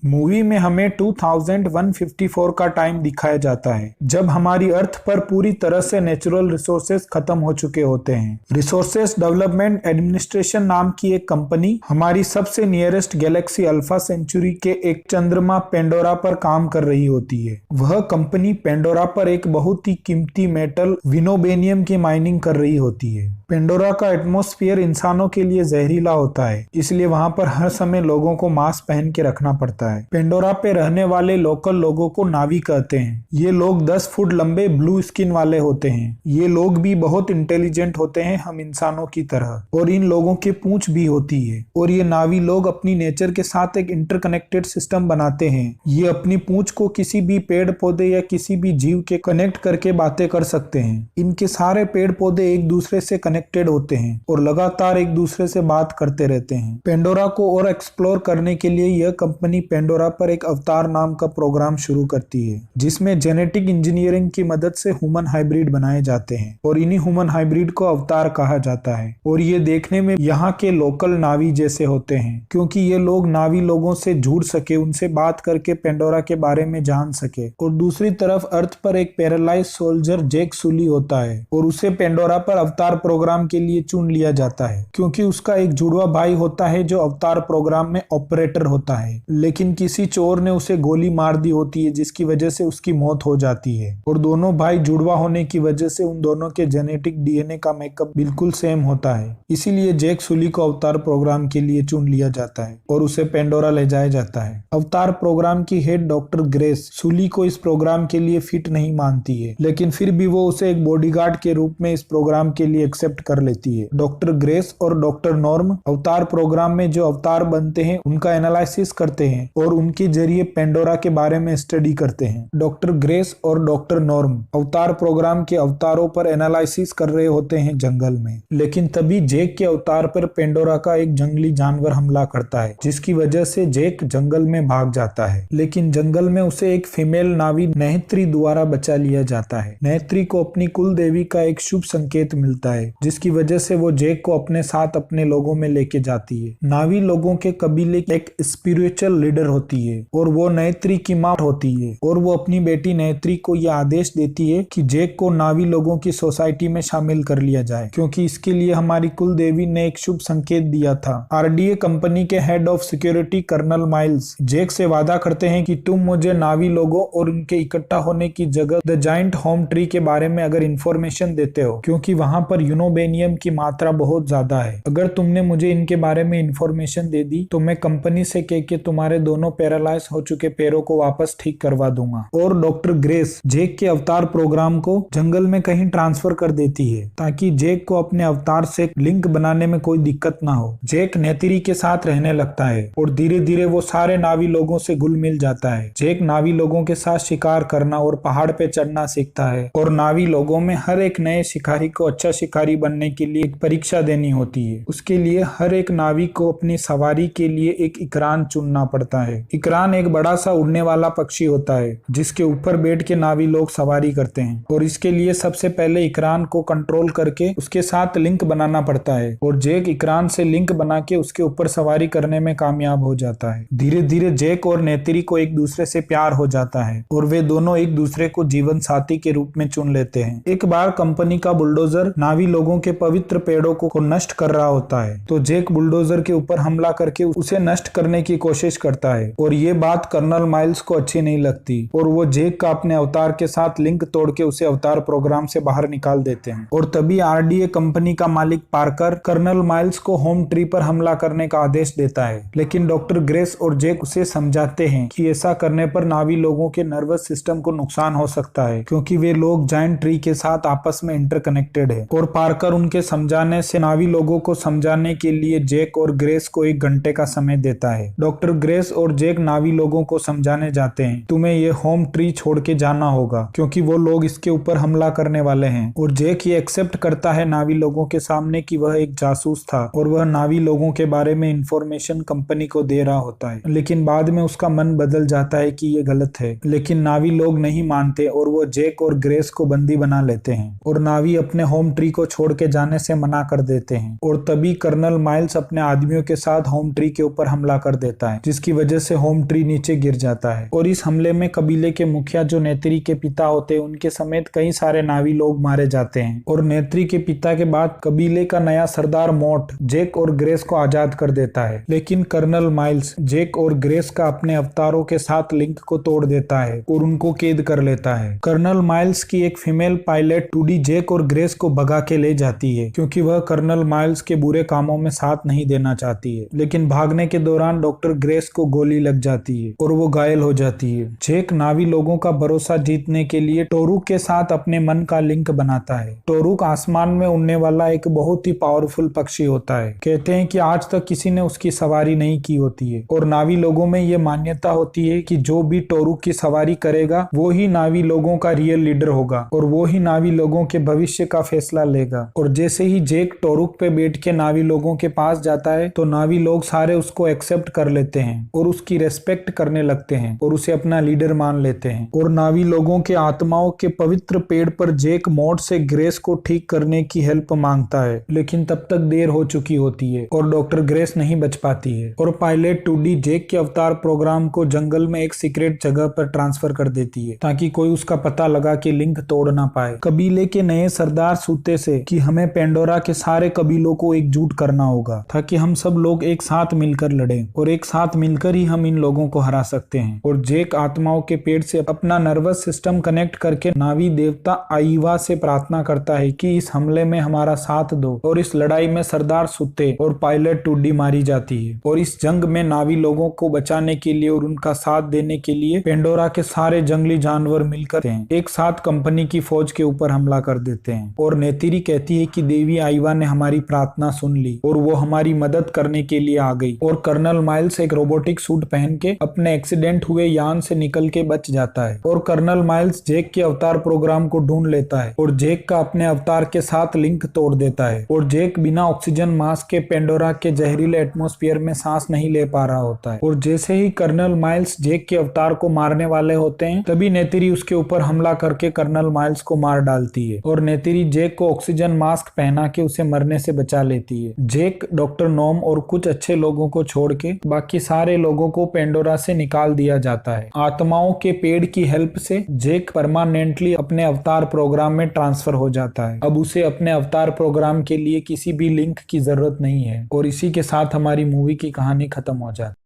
Movie में हमें 2154 का टाइम दिखाया जाता है जब हमारी अर्थ पर पूरी तरह से नेचुरल रिसोर्सेज खत्म हो चुके होते हैं। रिसोर्सेज डेवलपमेंट एडमिनिस्ट्रेशन नाम की एक कंपनी हमारी सबसे नियरेस्ट गैलेक्सी अल्फा सेंचुरी के एक चंद्रमा पेंडोरा पर काम कर रही होती है। वह कंपनी पेंडोरा पर एक बहुत ही कीमती मेटल विनोबेनियम की माइनिंग कर रही होती है। पेंडोरा का एटमॉस्फेयर इंसानों के लिए जहरीला होता है, इसलिए वहां पर हर समय लोगों को मास्क पहन के रखना पड़ता है। पेंडोरा पे रहने वाले लोकल लोगों को नावी कहते हैं। ये लोग 10 फुट लंबे ब्लू स्किन वाले होते हैं। ये लोग भी बहुत इंटेलिजेंट होते हैं हम इंसानों की तरह, और इन लोगों के पूंछ भी होती है। और ये नावी लोग अपनी नेचर के साथ एक इंटरकनेक्टेड सिस्टम बनाते हैं। ये अपनी पूंछ को किसी भी पेड़ पौधे या किसी भी जीव के कनेक्ट करके बातें कर सकते हैं। इनके सारे पेड़ पौधे एक दूसरे से कनेक्टेड होते हैं और लगातार एक दूसरे से बात करते रहते हैं। पेंडोरा को और एक्सप्लोर करने के लिए यह कंपनी पेंडोरा पर एक अवतार नाम का प्रोग्राम शुरू करती है, जिसमें जेनेटिक इंजीनियरिंग की मदद से ह्यूमन हाइब्रिड बनाए जाते हैं और इन्हीं ह्यूमन हाइब्रिड को अवतार कहा जाता है। और ये देखने में यहाँ के लोकल नावी जैसे होते हैं, क्योंकि ये लोग नावी लोगों से जुड़ सके, उनसे बात करके पेंडोरा के बारे में जान सके। और दूसरी तरफ अर्थ पर एक पैरालाइज सोल्जर जैक सुली होता है और उसे पेंडोरा पर अवतार प्रोग्राम के लिए चुन लिया जाता है, क्योंकि उसका एक जुड़वा भाई होता है जो अवतार प्रोग्राम में ऑपरेटर होता है। लेकिन किसी चोर ने उसे गोली मार दी होती है, जिसकी वजह से उसकी मौत हो जाती है। और दोनों भाई जुड़वा होने की वजह से उन दोनों के जेनेटिक डीएनए का मेकअप बिल्कुल सेम होता है। इसीलिए जैक सुली को अवतार प्रोग्राम के लिए चुन लिया जाता है और उसे पेंडोरा ले जाया जाता है। अवतार प्रोग्राम की हेड डॉक्टर ग्रेस सुली को इस प्रोग्राम के लिए फिट नहीं मानती है, लेकिन फिर भी वो उसे एक बॉडीगार्ड के रूप में इस प्रोग्राम के लिए एक्सेप्ट कर लेती है। डॉक्टर ग्रेस और डॉक्टर नॉर्म अवतार प्रोग्राम में जो अवतार बनते हैं उनका एनालिसिस करते हैं और उनके जरिए पेंडोरा के बारे में स्टडी करते हैं। डॉक्टर ग्रेस और डॉक्टर नॉर्म अवतार प्रोग्राम के अवतारों पर एनालिसिस कर रहे होते हैं जंगल में, लेकिन तभी जेक के अवतार पर पेंडोरा का एक जंगली जानवर हमला करता है, जिसकी वजह से जेक जंगल में भाग जाता है। लेकिन जंगल में उसे एक फीमेल नावी नेत्री द्वारा बचा लिया जाता है। नेत्री को अपनी कुल देवी का एक शुभ संकेत मिलता है, जिसकी वजह से वो जेक को अपने साथ अपने लोगों में लेके जाती है। नावी लोगों के कबीले की एक स्पिरिचुअल लीडर होती है और वो नेत्री की मां होती है, और वो अपनी बेटी नेत्री को यह आदेश देती है कि जेक को नावी लोगों की सोसाइटी में शामिल कर लिया जाए, क्योंकि इसके लिए हमारी कुल देवी ने एक शुभ संकेत दिया था। आरडीए कंपनी के head of security colonel Miles Jake से वादा करते हैं कि तुम मुझे नावी लोगों और उनके इकट्ठा होने की जगह द जाइंट होम ट्री के बारे में अगर इंफॉर्मेशन देते हो, क्योंकि वहां पर यूनोबेनियम की मात्रा बहुत ज्यादा है। अगर तुमने मुझे इनके बारे में इंफॉर्मेशन दे दी तो मैं कंपनी से कह के तुम्हारे दोनों पैरालाइज हो चुके पैरों को वापस ठीक करवा दूंगा। और डॉक्टर ग्रेस जेक के अवतार प्रोग्राम को जंगल में कहीं ट्रांसफर कर देती है, ताकि जेक को अपने अवतार से लिंक बनाने में कोई दिक्कत ना हो। जेक नेत्री के साथ रहने लगता है और धीरे धीरे वो सारे नावी लोगों से घुल मिल जाता है। जेक नावी लोगों के साथ शिकार करना और पहाड़ पे चढ़ना सीखता है, और नावी लोगों में हर एक नए शिकारी को अच्छा शिकारी बनने के लिए एक परीक्षा देनी होती है। उसके लिए हर एक नावी को अपनी सवारी के लिए एक इकरान चुनना पड़ता है। इकरान एक बड़ा सा उड़ने वाला पक्षी होता है, जिसके ऊपर बैठ के नावी लोग सवारी करते हैं, और इसके लिए सबसे पहले इकरान को कंट्रोल करके उसके साथ लिंक बनाना पड़ता है। और जेक इकरान से लिंक बना के उसके ऊपर सवारी करने में कामयाब हो जाता है। धीरे धीरे जेक और नेत्री को एक दूसरे से प्यार हो जाता है और वे दोनों एक दूसरे को जीवन साथी के रूप में चुन लेते हैं। एक बार कंपनी का बुलडोजर नावी लोगों के पवित्र पेड़ों को नष्ट कर रहा होता है, तो जेक बुलडोजर के ऊपर हमला करके उसे नष्ट करने की कोशिश करता है, और ये बात कर्नल माइल्स को अच्छी नहीं लगती और वो जेक का अपने अवतार के साथ लिंक तोड़ के उसे अवतार प्रोग्राम से बाहर निकाल देते हैं। और तभी आरडीए कंपनी का मालिक पार्कर कर्नल माइल्स को होम ट्री पर हमला करने का आदेश देता है, लेकिन डॉक्टर ग्रेस और जेक उसे समझाते हैं कि ऐसा करने पर नावी लोगों के नर्वस सिस्टम को नुकसान हो सकता है, क्योंकि वे लोग जायंट ट्री के साथ आपस में इंटरकनेक्टेड है। और पार्कर उनके समझाने से नावी लोगों को समझाने के लिए जेक और ग्रेस को 1 घंटे का समय देता है। डॉक्टर ग्रेस और जेक नावी लोगों को समझाने जाते हैं, तुम्हें ये होम ट्री छोड़ के जाना होगा, क्योंकि वो लोग इसके ऊपर हमला करने वाले हैं। और जेक ये एक्सेप्ट करता है नावी लोगों के सामने कि वह एक जासूस था और वह नावी लोगों के बारे में इंफॉर्मेशन कंपनी को दे रहा होता है, लेकिन बाद में उसका मन बदल जाता है कि ये गलत है। लेकिन नावी लोग नहीं मानते और वो जेक और ग्रेस को बंदी बना लेते हैं, और नावी अपने होम ट्री को छोड़ के जाने से मना कर देते हैं। और तभी कर्नल माइल्स अपने आदमियों के साथ होम ट्री के ऊपर हमला कर देता है, जिसकी वजह वजह से होम ट्री नीचे गिर जाता है और इस हमले में कबीले के मुखिया जो नेत्री के पिता होते हैं उनके समेत कई सारे नावी लोग मारे जाते हैं और नेत्री के पिता के बाद कबीले का नया सरदार मोट जेक और ग्रेस को आजाद कर देता है। लेकिन कर्नल माइल्स जेक और ग्रेस का अपने अवतारों के साथ लिंक को तोड़ देता है और उनको कैद कर लेता है। कर्नल माइल्स की एक फीमेल पायलट टूडी जेक और ग्रेस को भगा के ले जाती है क्योंकि वह कर्नल माइल्स के बुरे कामों में साथ नहीं देना चाहती है। लेकिन भागने के दौरान डॉक्टर ग्रेस को गोली लग जाती है और वो घायल हो जाती है। जेक नावी लोगों का भरोसा जीतने के लिए टोरुक के साथ अपने मन का लिंक बनाता है। टोरुक आसमान में उड़ने वाला एक बहुत ही पावरफुल पक्षी होता है। कहते हैं कि आज तक किसी ने उसकी सवारी नहीं की होती है और नावी लोगों में ये मान्यता होती है कि जो भी टोरुक की सवारी करेगा वो ही नावी लोगों का रियल लीडर होगा और वो ही नावी लोगों के भविष्य का फैसला लेगा। और जैसे ही जेक टोरुक पे बैठ के नावी लोगों के पास जाता है तो नावी लोग सारे उसको एक्सेप्ट कर लेते हैं और उसकी रेस्पेक्ट करने लगते हैं और उसे अपना लीडर मान लेते हैं। और नावी लोगों के आत्माओं के पवित्र पेड़ पर जेक मोट से ग्रेस को ठीक करने की हेल्प मांगता है, लेकिन तब तक देर हो चुकी होती है और डॉक्टर ग्रेस नहीं बच पाती है और पायलट टूडी जेक के अवतार प्रोग्राम को जंगल में एक सीक्रेट जगह पर ट्रांसफर कर देती है ताकि कोई उसका पता लगा के लिंक तोड़ ना पाए। कबीले के नए सरदार सूते से कि हमें पेंडोरा के सारे कबीलों को एकजुट करना होगा ताकि हम सब लोग एक साथ मिलकर लड़ें और एक साथ मिलकर ही हम इन लोगों को हरा सकते हैं। और जेक आत्माओं के पेड़ से अपना नर्वस सिस्टम कनेक्ट करके नावी देवता आईवा से प्रार्थना करता है कि इस हमले में हमारा साथ दो और इस लड़ाई में सरदार सुते और पायलट टूडी मारी जाती है। और इस जंग में नावी लोगों को बचाने के लिए और उनका साथ देने के लिए पेंडोरा के सारे जंगली जानवर मिलकर एक साथ कंपनी की फौज के ऊपर हमला कर देते हैं। और नेत्री कहती है कि देवी आईवा ने हमारी प्रार्थना सुन ली और वो हमारी मदद करने के लिए आ गई। और कर्नल माइल्स एक रोबोटिक सूट पहन के अपने एक्सीडेंट हुए यान से निकल के बच जाता है और कर्नल माइल्स जेक के अवतार प्रोग्राम को ढूंढ लेता है और जेक का अपने अवतार के साथ लिंक तोड़ देता है और जेक बिना ऑक्सीजन मास्क के पेंडोरा के जहरीले एटमॉस्फेयर में सांस नहीं ले पा रहा होता है। और जैसे ही कर्नल माइल्स जेक के अवतार को मारने वाले होते हैं तभी नेत्री उसके ऊपर हमला करके कर्नल माइल्स को मार डालती है और नेत्री जेक को ऑक्सीजन मास्क पहना के उसे मरने से बचा लेती है। जेक डॉक्टर नोम और कुछ अच्छे लोगों को छोड़ के बाकी सारे लोगों को पेंडोरा से निकाल दिया जाता है। आत्माओं के पेड़ की हेल्प से जेक परमानेंटली अपने अवतार प्रोग्राम में ट्रांसफर हो जाता है। अब उसे अपने अवतार प्रोग्राम के लिए किसी भी लिंक की जरूरत नहीं है। और इसी के साथ हमारी मूवी की कहानी खत्म हो जाती है।